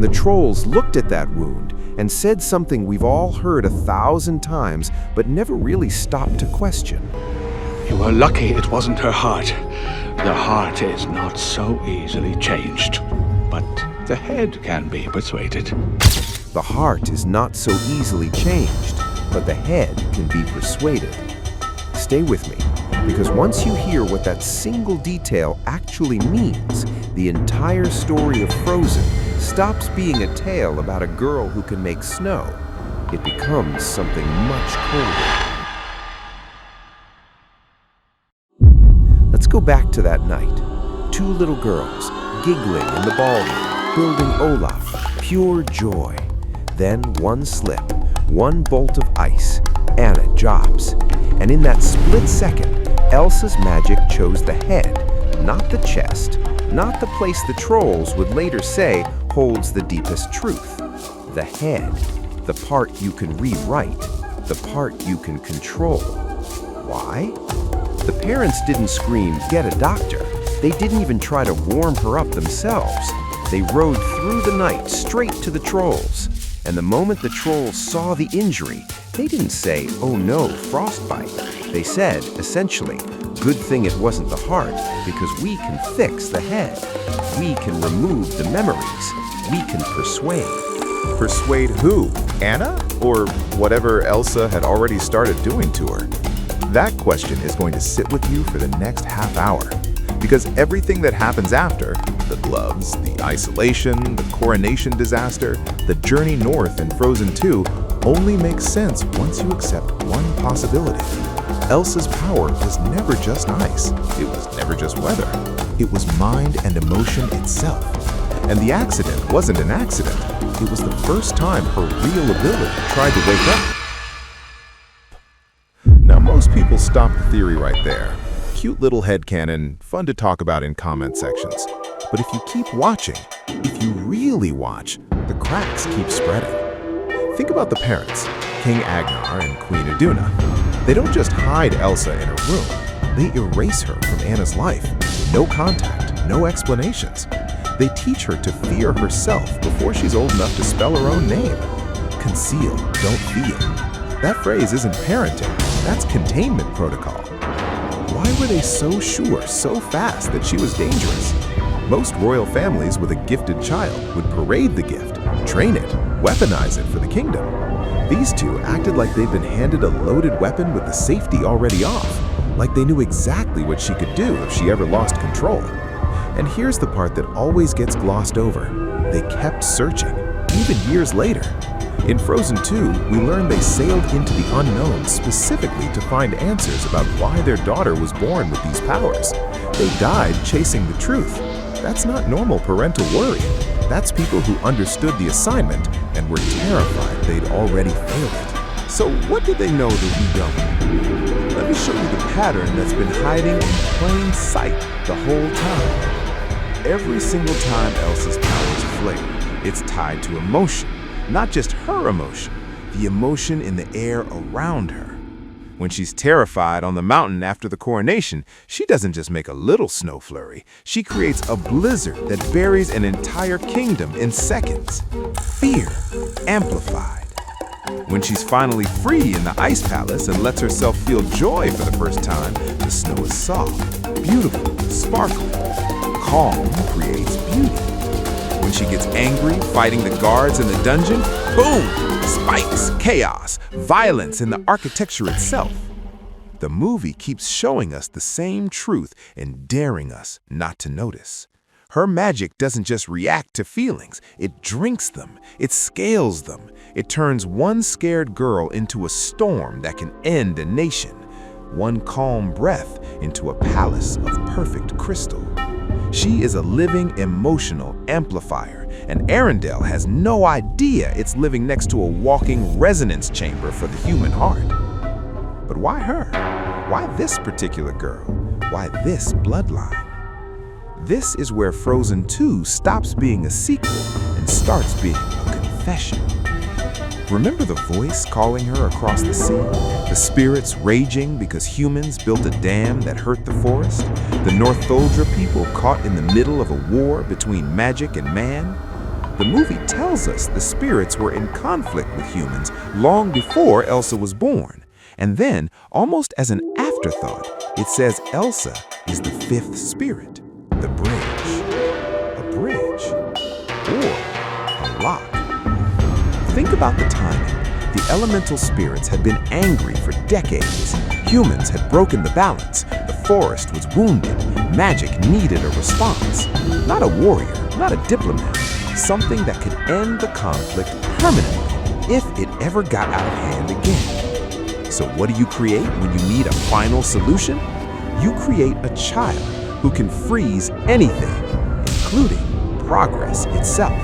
And the trolls looked at that wound and said something we've all heard 1,000 times but never really stopped to question. You are lucky it wasn't her heart. The heart is not so easily changed, but the head can be persuaded. The heart is not so easily changed, but the head can be persuaded. Stay with me, because once you hear what that single detail actually means, the entire story of Frozen stops being a tale about a girl who can make snow. It becomes something much colder. Let's go back to that night. 2 little girls, giggling in the ballroom, building Olaf, pure joy. Then one slip, one bolt of ice, Anna drops. And in that split second, Elsa's magic chose the head, not the chest, not the place the trolls would later say holds the deepest truth. The head, the part you can rewrite, the part you can control. Why? The parents didn't scream, "Get a doctor." They didn't even try to warm her up themselves. They rode through the night straight to the trolls. And the moment the trolls saw the injury, they didn't say, "Oh no, frostbite." They said, essentially, "Good thing it wasn't the heart, because we can fix the head. We can remove the memories. We can persuade." Persuade who? Anna? Or whatever Elsa had already started doing to her? That question is going to sit with you for the next half hour. Because everything that happens after, the gloves, the isolation, the coronation disaster, the journey north in Frozen 2, only makes sense once you accept one possibility. Elsa's power was never just ice. It was never just weather. It was mind and emotion itself. And the accident wasn't an accident. It was the first time her real ability tried to wake up. Now, most people stop the theory right there. Cute little headcanon, fun to talk about in comment sections. But if you keep watching, if you really watch, the cracks keep spreading. Think about the parents, King Agnar and Queen Iduna. They don't just hide Elsa in a room, they erase her from Anna's life. No contact, no explanations. They teach her to fear herself before she's old enough to spell her own name. Conceal, don't feel. That phrase isn't parenting, that's containment protocol. Why were they so sure, so fast that she was dangerous? Most royal families with a gifted child would parade the gift, train it, weaponize it for the kingdom. These two acted like they'd been handed a loaded weapon with the safety already off, like they knew exactly what she could do if she ever lost control. And here's the part that always gets glossed over. They kept searching, even years later. In Frozen 2, we learn they sailed into the unknown specifically to find answers about why their daughter was born with these powers. They died chasing the truth. That's not normal parental worry. That's people who understood the assignment and were terrified they'd already failed it. So what did they know that we don't? Let me show you the pattern that's been hiding in plain sight the whole time. Every single time Elsa's powers flare, it's tied to emotion. Not just her emotion, the emotion in the air around her. When she's terrified on the mountain after the coronation, she doesn't just make a little snow flurry. She creates a blizzard that buries an entire kingdom in seconds. Fear amplified. When she's finally free in the ice palace and lets herself feel joy for the first time, the snow is soft, beautiful, sparkling. Calm creates beauty. When she gets angry, fighting the guards in the dungeon, boom! Spikes, chaos, violence in the architecture itself. The movie keeps showing us the same truth and daring us not to notice. Her magic doesn't just react to feelings, it drinks them, it scales them. It turns one scared girl into a storm that can end a nation, one calm breath into a palace of perfect crystal. She is a living emotional amplifier, and Arendelle has no idea it's living next to a walking resonance chamber for the human heart. But why her? Why this particular girl? Why this bloodline? This is where Frozen 2 stops being a sequel and starts being a confession. Remember the voice calling her across the sea? The spirits raging because humans built a dam that hurt the forest? The Northuldra people caught in the middle of a war between magic and man? The movie tells us the spirits were in conflict with humans long before Elsa was born. And then, almost as an afterthought, it says Elsa is the fifth spirit, the bridge. A bridge. Or a lock. Think about the timing. The elemental spirits had been angry for decades. Humans had broken the balance. The forest was wounded. Magic needed a response. Not a warrior, not a diplomat. Something that could end the conflict permanently if it ever got out of hand again. So what do you create when you need a final solution? You create a child who can freeze anything, including progress itself.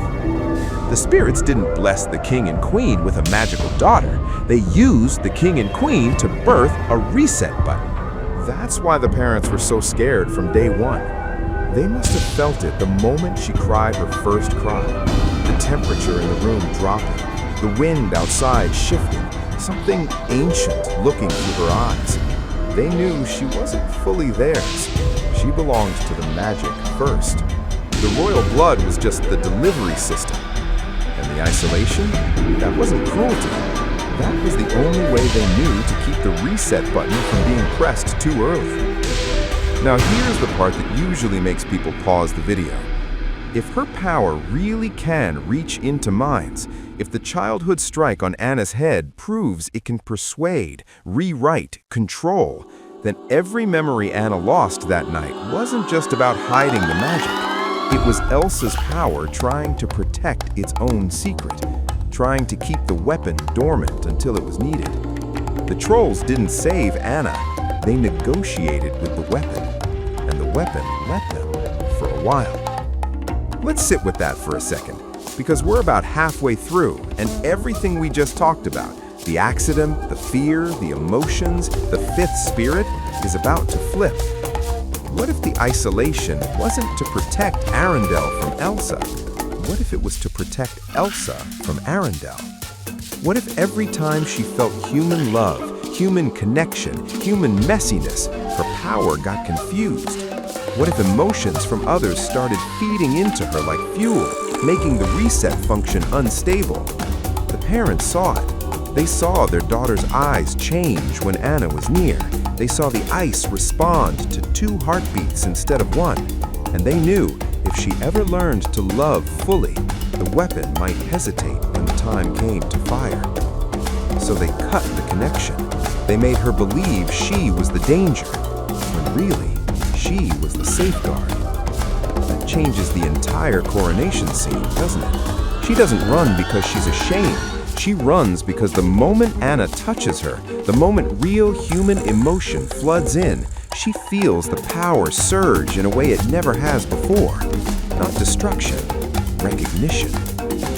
The spirits didn't bless the king and queen with a magical daughter. They used the king and queen to birth a reset button. That's why the parents were so scared from day one. They must have felt it the moment she cried her first cry. The temperature in the room dropping, the wind outside shifting, something ancient looking through her eyes. They knew she wasn't fully theirs. She belonged to the magic first. The royal blood was just the delivery system. And the isolation? That wasn't cruelty. That was the only way they knew to keep the reset button from being pressed too early. Now here's the part that usually makes people pause the video. If her power really can reach into minds, if the childhood strike on Anna's head proves it can persuade, rewrite, control, then every memory Anna lost that night wasn't just about hiding the magic. It was Elsa's power trying to protect its own secret, trying to keep the weapon dormant until it was needed. The trolls didn't save Anna. They negotiated with the weapon, and the weapon let them for a while. Let's sit with that for a second, because we're about halfway through, and everything we just talked about, the accident, the fear, the emotions, the fifth spirit, is about to flip. What if the isolation wasn't to protect Arendelle from Elsa? What if it was to protect Elsa from Arendelle? What if every time she felt human love, human connection, human messiness, her power got confused? What if emotions from others started feeding into her like fuel, making the reset function unstable? The parents saw it. They saw their daughter's eyes change when Anna was near. They saw the ice respond to 2 heartbeats instead of 1. And they knew if she ever learned to love fully, the weapon might hesitate when the time came to fire. So they cut the connection. They made her believe she was the danger, when really, she was the safeguard. That changes the entire coronation scene, doesn't it? She doesn't run because she's ashamed. She runs because the moment Anna touches her, the moment real human emotion floods in, she feels the power surge in a way it never has before. Not destruction, recognition.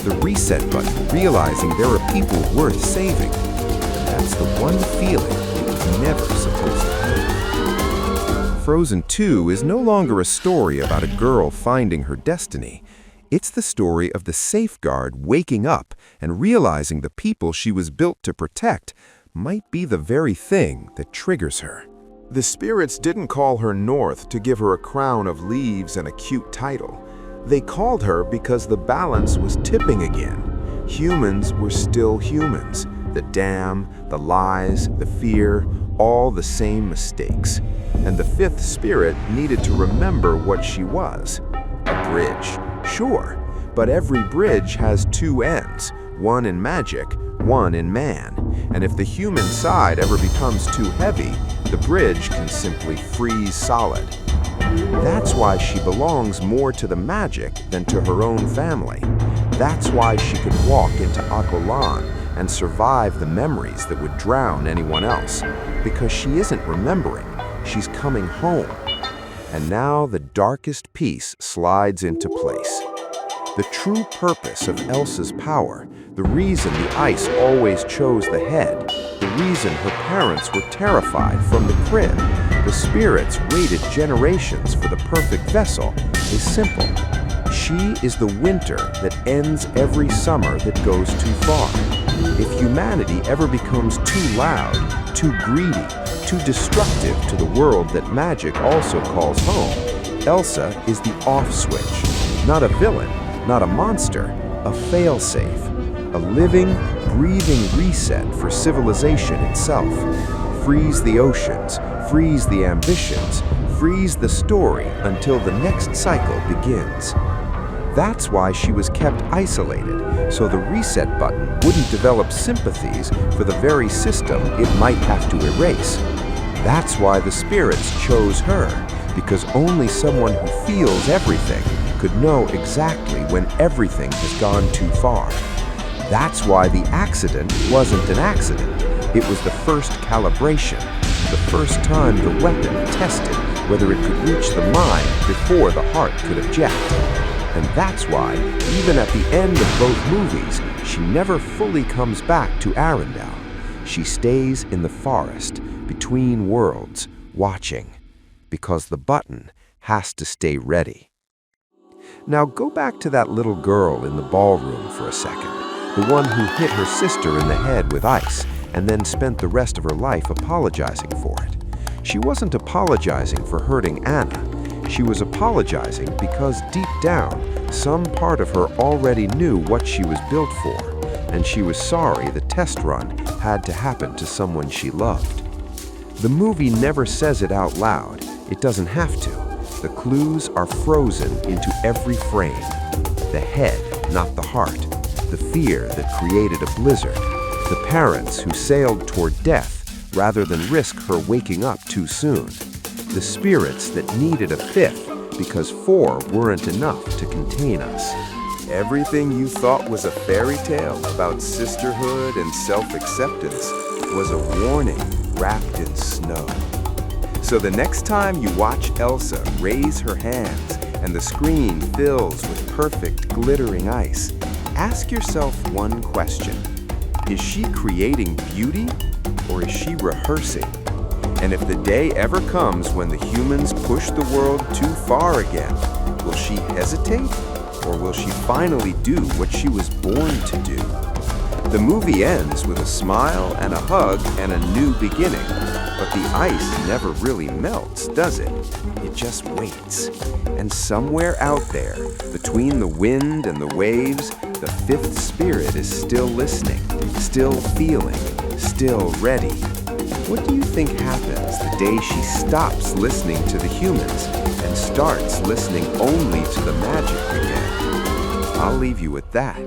The reset button, realizing there are people worth saving. And that's the one feeling it was never supposed to have. Frozen 2 is no longer a story about a girl finding her destiny. It's the story of the safeguard waking up and realizing the people she was built to protect might be the very thing that triggers her. The spirits didn't call her North to give her a crown of leaves and a cute title. They called her because the balance was tipping again. Humans were still humans. The dam, the lies, the fear, all the same mistakes. And the fifth spirit needed to remember what she was. A bridge. Sure, but every bridge has 2 ends, one in magic, one in man. And if the human side ever becomes too heavy, the bridge can simply freeze solid. That's why she belongs more to the magic than to her own family. That's why she could walk into Akolan and survive the memories that would drown anyone else. Because she isn't remembering, she's coming home. And now the darkest piece slides into place. The true purpose of Elsa's power, the reason the ice always chose the head, the reason her parents were terrified from the crib, the spirits waited generations for the perfect vessel, is simple. She is the winter that ends every summer that goes too far. If humanity ever becomes too loud, too greedy, too destructive to the world that magic also calls home, Elsa is the off switch. Not a villain, not a monster, a failsafe, a living, breathing reset for civilization itself. Freeze the oceans, freeze the ambitions, freeze the story until the next cycle begins. That's why she was kept isolated, so the reset button wouldn't develop sympathies for the very system it might have to erase. That's why the spirits chose her, because only someone who feels everything could know exactly when everything has gone too far. That's why the accident wasn't an accident. It was the first calibration, the first time the weapon tested whether it could reach the mind before the heart could object. And that's why, even at the end of both movies, she never fully comes back to Arendelle. She stays in the forest, between worlds, watching, because the button has to stay ready. Now go back to that little girl in the ballroom for a second, the one who hit her sister in the head with ice and then spent the rest of her life apologizing for it. She wasn't apologizing for hurting Anna. She was apologizing because deep down, some part of her already knew what she was built for, and she was sorry the test run had to happen to someone she loved. The movie never says it out loud. It doesn't have to. The clues are frozen into every frame. The head, not the heart. The fear that created a blizzard. The parents who sailed toward death rather than risk her waking up too soon. The spirits that needed a fifth because 4 weren't enough to contain us. Everything you thought was a fairy tale about sisterhood and self-acceptance was a warning wrapped in snow. So the next time you watch Elsa raise her hands and the screen fills with perfect glittering ice, ask yourself one question. Is she creating beauty or is she rehearsing? And if the day ever comes when the humans push the world too far again, will she hesitate? Or will she finally do what she was born to do? The movie ends with a smile and a hug and a new beginning. But the ice never really melts, does it? It just waits. And somewhere out there, between the wind and the waves, the 5th spirit is still listening, still feeling, still ready. What do you think happens the day she stops listening to the humans and starts listening only to the magic again? I'll leave you with that,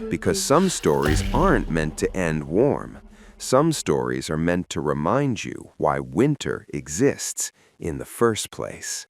because some stories aren't meant to end warm. Some stories are meant to remind you why winter exists in the first place.